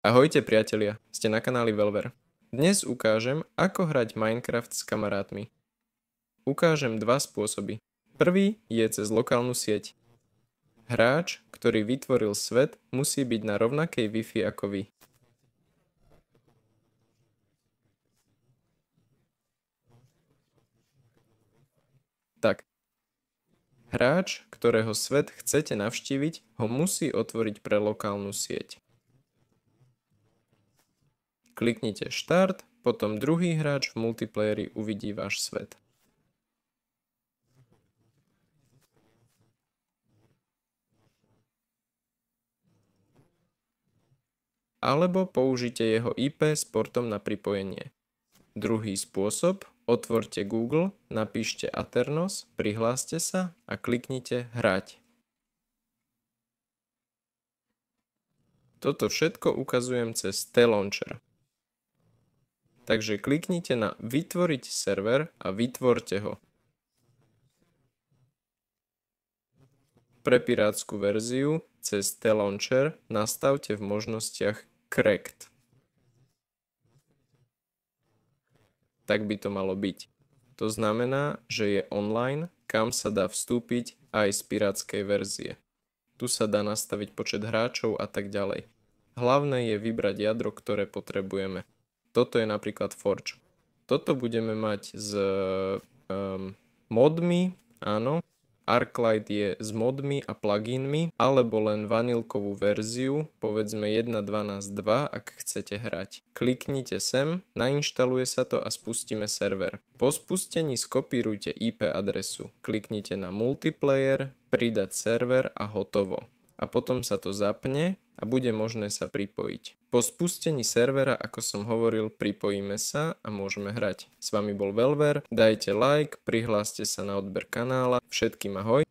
Ahojte priatelia, ste na kanáli Velver. Dnes ukážem, ako hrať Minecraft s kamarátmi. Ukážem dva spôsoby. Prvý je cez lokálnu sieť. Hráč, ktorý vytvoril svet, musí byť na rovnakej Wi-Fi ako vy. Tak. Hráč, ktorého svet chcete navštíviť, ho musí otvoriť pre lokálnu sieť. Kliknite Štart, potom druhý hráč v multiplayeri uvidí váš svet. Alebo použite jeho IP s portom na pripojenie. Druhý spôsob, otvorte Google, napíšte Aternos, prihláste sa a kliknite Hrať. Toto všetko ukazujem cez T-Launcher. Takže kliknite na Vytvoriť server a vytvorte ho. Pre pirátsku verziu cez T-Launcher nastavte v možnostiach Cracked. Tak by to malo byť. To znamená, že je online, kam sa dá vstúpiť aj z pirátskej verzie. Tu sa dá nastaviť počet hráčov a tak ďalej. Hlavné je vybrať jadro, ktoré potrebujeme. Toto je napríklad Forge. Toto budeme mať s modmi, áno. Arclight je s modmi a pluginmi, alebo len vanilkovú verziu, povedzme 1.12.2, ak chcete hrať. Kliknite sem, nainštaluje sa to a spustíme server. Po spustení skopírujte IP adresu. Kliknite na multiplayer, pridať server a hotovo. A potom sa to zapne a bude možné sa pripojiť. Po spustení servera, ako som hovoril, pripojíme sa a môžeme hrať. S vami bol Velver, dajte like, prihláste sa na odber kanála. Všetkým ahoj.